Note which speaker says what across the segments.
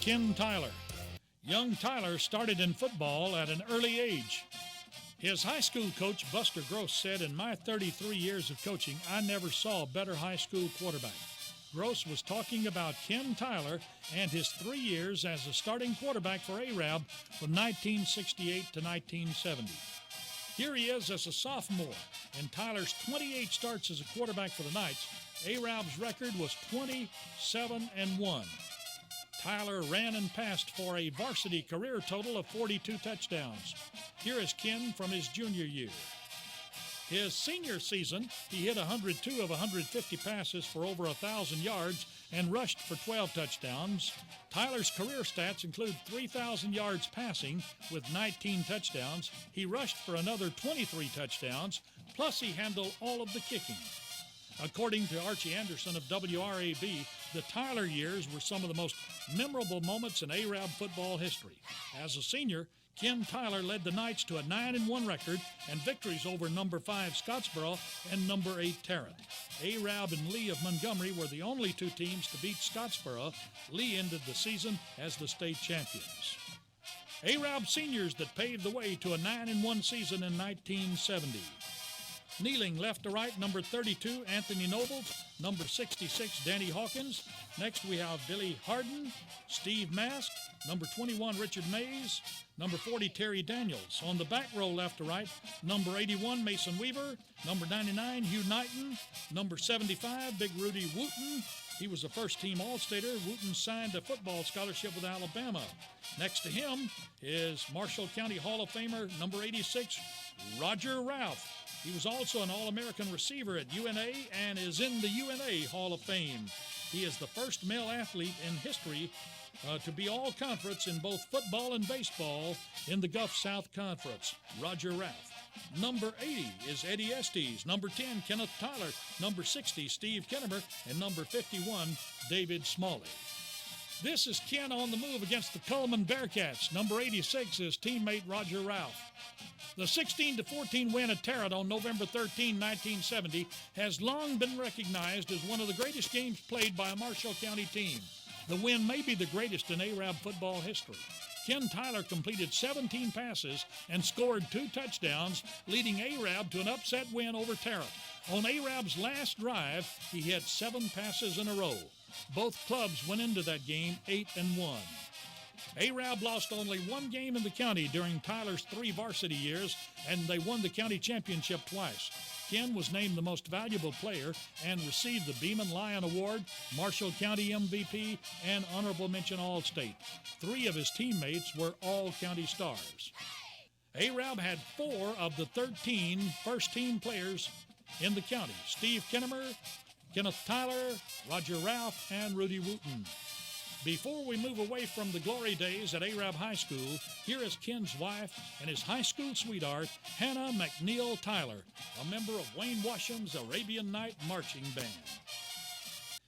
Speaker 1: Ken Tyler. Young Tyler started in football at an early age. His high school coach, Buster Gross, said, "In my 33 years of coaching, I never saw a better high school quarterback." Gross was talking about Ken Tyler and his 3 years as a starting quarterback for Arab from 1968 to 1970. Here he is as a sophomore. In Tyler's 28 starts as a quarterback for the Knights, Arab's record was 27-1. Tyler ran and passed for a varsity career total of 42 touchdowns. Here is Ken from his junior year. His senior season, he hit 102 of 150 passes for over 1,000 yards and rushed for 12 touchdowns. Tyler's career stats include 3,000 yards passing with 19 touchdowns. He rushed for another 23 touchdowns, plus he handled all of the kicking. According to Archie Anderson of WRAB, the Tyler years were some of the most memorable moments in Arab football history. As a senior, Ken Tyler led the Knights to a 9-1 record and victories over number 5 Scottsboro and number 8 Tarrant. Arab and Lee of Montgomery were the only two teams to beat Scottsboro. Lee ended the season as the state champions. Arab seniors that paved the way to a 9-1 season in 1970. Kneeling left to right, number 32, Anthony Nobles, number 66, Danny Hawkins. Next we have Billy Harden, Steve Mask, number 21, Richard Mays, number 40, Terry Daniels. On the back row left to right, number 81, Mason Weaver, number 99, Hugh Knighton, number 75, Big Rudy Wooten. He was a first-team All-Stater. Wooten signed a football scholarship with Alabama. Next to him is Marshall County Hall of Famer, number 86, Roger Ralph. He was also an All-American receiver at UNA and is in the UNA Hall of Fame. He is the first male athlete in history to be all-conference in both football and baseball in the Gulf South Conference, Roger Ralph. Number 80 is Eddie Estes. Number 10, Kenneth Tyler. Number 60, Steve Kennemer. And number 51, David Smalley. This is Ken on the move against the Cullman Bearcats. Number 86 is teammate Roger Ralph. The 16-14 win at Tarrant on November 13, 1970 has long been recognized as one of the greatest games played by a Marshall County team. The win may be the greatest in Arab football history. Ken Tyler completed 17 passes and scored 2 touchdowns, leading Arab to an upset win over Tarrant. On Arab's last drive, he hit 7 passes in a row. Both clubs went into that game 8-1. Arab lost only 1 game in the county during Tyler's 3 varsity years, and they won the county championship twice. Ken was named the most valuable player and received the Beeman Lion Award, Marshall County MVP, and Honorable Mention All-State. 3 of his teammates were all-county stars. Arab had 4 of the 13 first-team players in the county: Steve Kennemer, Kenneth Tyler, Roger Ralph, and Rudy Wooten. Before we move away from the glory days at Arab High School, here is Ken's wife and his high school sweetheart, Hannah McNeil Tyler, a member of Wayne Washam's Arabian Night Marching Band.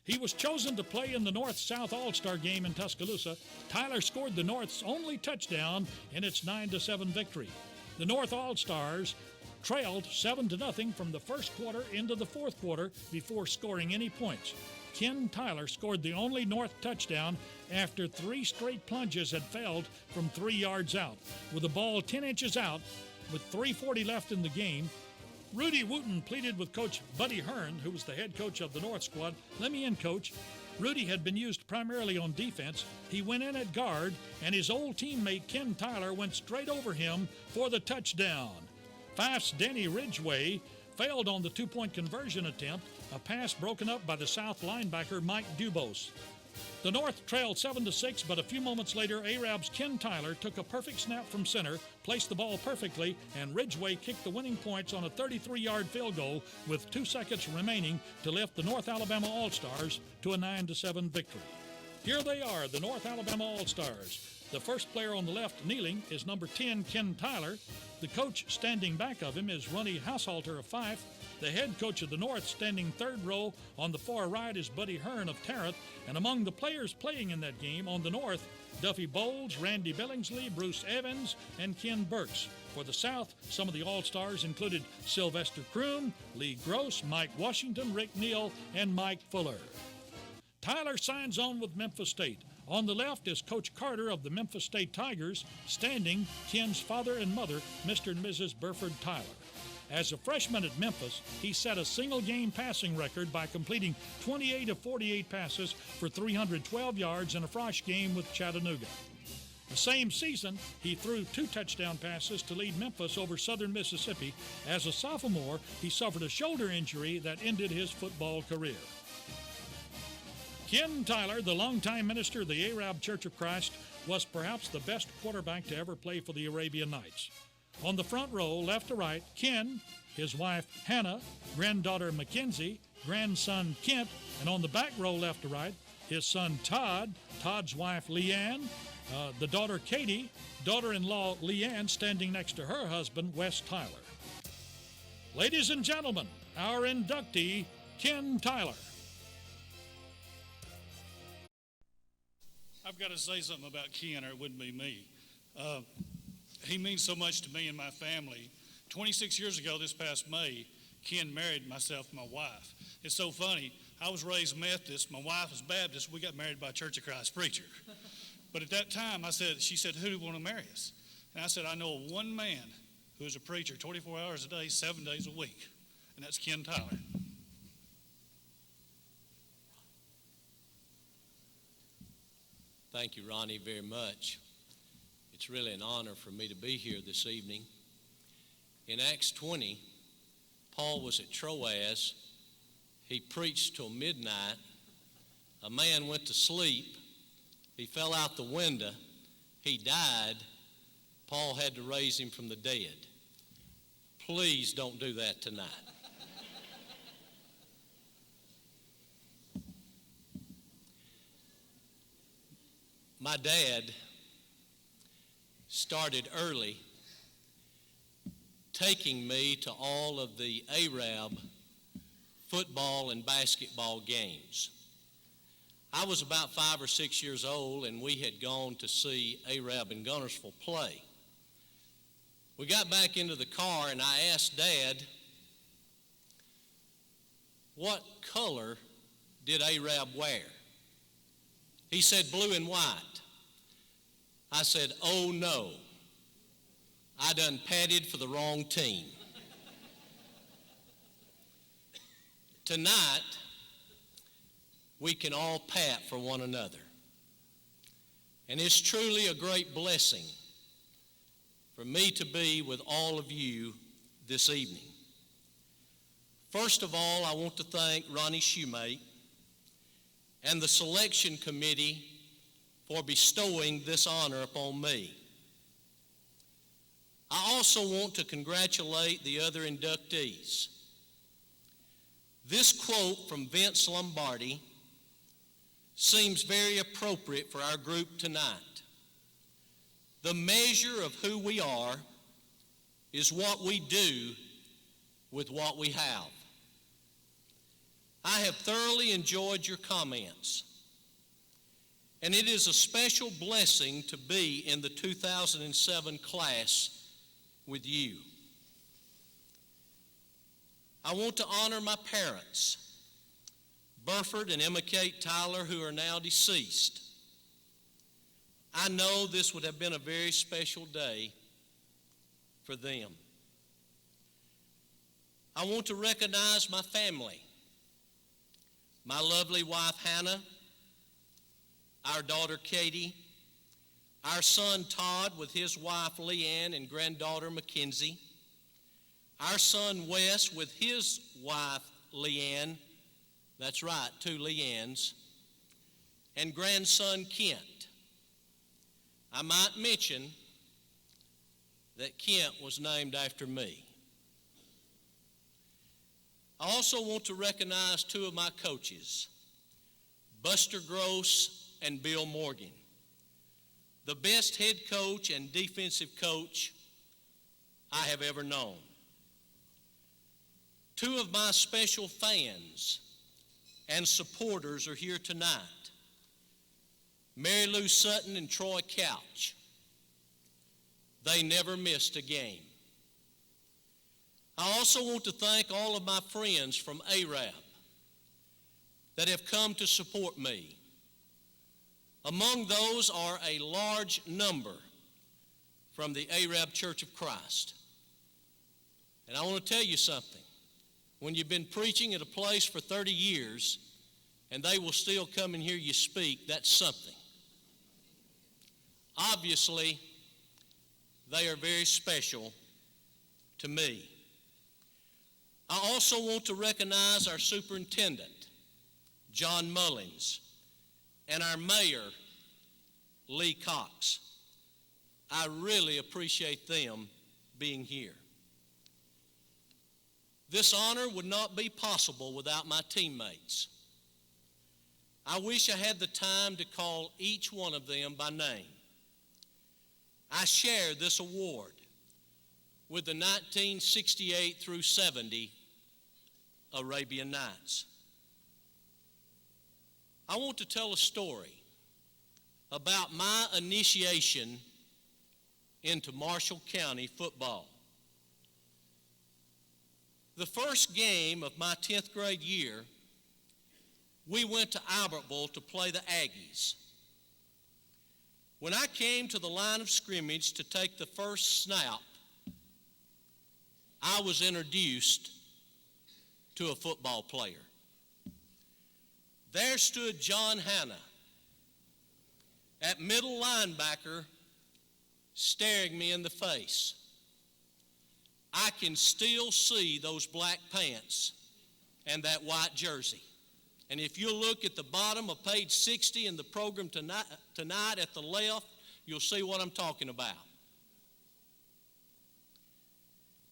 Speaker 1: He was chosen to play in the North-South All-Star game in Tuscaloosa. Tyler scored the North's only touchdown in its 9-7 victory. The North All-Stars trailed 7-0 from the first quarter into the fourth quarter before scoring any points. Ken Tyler scored the only North touchdown after 3 straight plunges had failed from 3 yards out. With the ball 10 inches out, with 3:40 left in the game, Rudy Wooten pleaded with Coach Buddy Hearn, who was the head coach of the North squad. "Let me in, Coach." Rudy had been used primarily on defense. He went in at guard, and his old teammate Ken Tyler went straight over him for the touchdown. Fife's Danny Ridgway failed on the 2-point conversion attempt, a pass broken up by the South linebacker Mike Dubose. The North trailed 7-6, but a few moments later, Arab's Ken Tyler took a perfect snap from center, placed the ball perfectly, and Ridgway kicked the winning points on a 33-yard field goal with 2 seconds remaining to lift the North Alabama All-Stars to a 9-7 victory. Here they are, the North Alabama All-Stars. The first player on the left kneeling is number 10, Ken Tyler. The coach standing back of him is Ronnie Haushalter of Fife. The head coach of the North, standing third row on the far right, is Buddy Hearn of Tarrant. And among the players playing in that game on the North, Duffy Bowles, Randy Billingsley, Bruce Evans, and Ken Burks. For the South, some of the All-Stars included Sylvester Kroom, Lee Gross, Mike Washington, Rick Neal, and Mike Fuller. Tyler signs on with Memphis State. On the left is Coach Carter of the Memphis State Tigers, standing Ken's father and mother, Mr. and Mrs. Burford Tyler. As a freshman at Memphis, he set a single-game passing record by completing 28 of 48 passes for 312 yards in a Frosh game with Chattanooga. The same season, he threw 2 touchdown passes to lead Memphis over Southern Mississippi. As a sophomore, he suffered a shoulder injury that ended his football career. Ken Tyler, the longtime minister of the Arab Church of Christ, was perhaps the best quarterback to ever play for the Arabian Nights. On the front row, left to right, Ken, his wife Hannah, granddaughter Mackenzie, grandson Kent, and on the back row, left to right, his son Todd, Todd's wife Leanne, the daughter Katie, daughter-in-law Leanne standing next to her husband, Wes Tyler. Ladies and gentlemen, our inductee, Ken Tyler.
Speaker 2: I've got to say something about Ken, or it wouldn't be me. He means so much to me and my family. 26 years ago, this past May, Ken married myself and my wife. It's so funny. I was raised Methodist. My wife was Baptist. We got married by a Church of Christ preacher. But at that time, she said, who do you want to marry us? And I said, I know of one man who is a preacher 24 hours a day, 7 days a week, and that's Ken Tyler.
Speaker 3: Thank you, Ronnie, very much. It's really an honor for me to be here this evening. In Acts 20, Paul was at Troas. He preached till midnight. A man went to sleep. He fell out the window. He died. Paul had to raise him from the dead. Please don't do that tonight. My dad started early taking me to all of the Arab football and basketball games. I was about 5 or 6 years old, and we had gone to see Arab and Gunnersville play. We got back into the car, and I asked Dad, what color did Arab wear? He said, blue and white. I said, oh no, I done padded for the wrong team. Tonight, we can all pat for one another. And it's truly a great blessing for me to be with all of you this evening. First of all, I want to thank Ronnie Shoemate and the selection committee for bestowing this honor upon me. I also want to congratulate the other inductees. This quote from Vince Lombardi seems very appropriate for our group tonight. The measure of who we are is what we do with what we have. I have thoroughly enjoyed your comments, and it is a special blessing to be in the 2007 class with you. I want to honor my parents, Burford and Emma Kate Tyler, who are now deceased. I know this would have been a very special day for them. I want to recognize my family, my lovely wife Hannah, our daughter Katie, our son Todd with his wife Leanne and granddaughter Mackenzie, our son Wes with his wife Leanne, that's right, 2 Leannes, and grandson Kent. I might mention that Kent was named after me. I also want to recognize 2 of my coaches, Buster Gross and Bill Morgan, the best head coach and defensive coach I have ever known. 2 of my special fans and supporters are here tonight, Mary Lou Sutton and Troy Couch. They never missed a game. I also want to thank all of my friends from Arab that have come to support me. Among those are a large number from the Arab Church of Christ. And I want to tell you something. When you've been preaching at a place for 30 years and they will still come and hear you speak, that's something. Obviously, they are very special to me. I also want to recognize our superintendent, John Mullins, and our mayor, Lee Cox. I really appreciate them being here. This honor would not be possible without my teammates. I wish I had the time to call each one of them by name. I share this award with the 1968 through 70 Arabian Nights. I want to tell a story about my initiation into Marshall County football. The first game of my 10th grade year, we went to Albertville to play the Aggies. When I came to the line of scrimmage to take the first snap, I was introduced to a football player. There stood John Hanna at middle linebacker, staring me in the face. I can still see those black pants and that white jersey. And if you look at the bottom of page 60 in the program tonight at the left, you'll see what I'm talking about.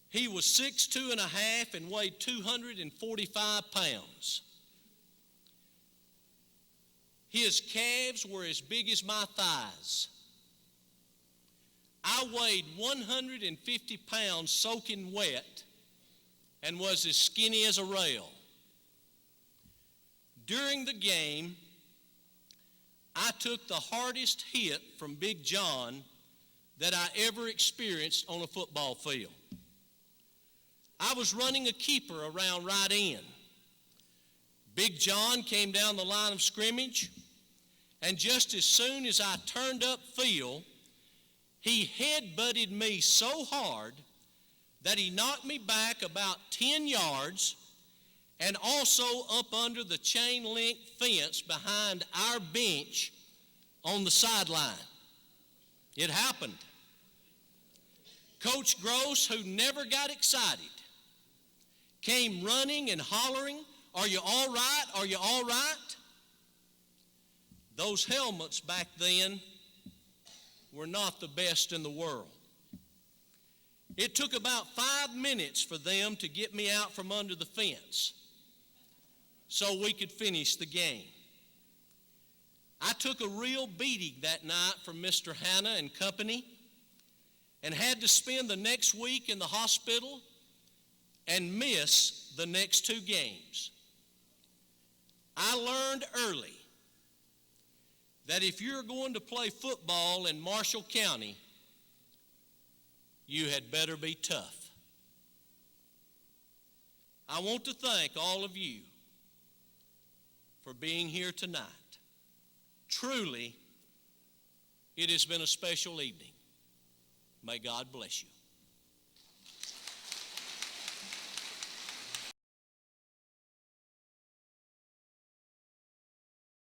Speaker 3: He was 6'2" and a half and weighed 245 pounds. His calves were as big as my thighs. I weighed 150 pounds soaking wet and was as skinny as a rail. During the game, I took the hardest hit from Big John that I ever experienced on a football field. I was running a keeper around right end. Big John came down the line of scrimmage, and just as soon as I turned upfield, he head-butted me so hard that he knocked me back about 10 yards and also up under the chain-link fence behind our bench on the sideline. It happened. Coach Gross, who never got excited, came running and hollering, "Are you all right? Are you all right?" Those helmets back then were not the best in the world. It took about 5 minutes for them to get me out from under the fence so we could finish the game. I took a real beating that night from Mr. Hanna and company and had to spend the next week in the hospital and miss the next 2 games. I learned early that if you're going to play football in Marshall County, you had better be tough. I want to thank all of you for being here tonight. Truly, it has been a special evening. May God bless you.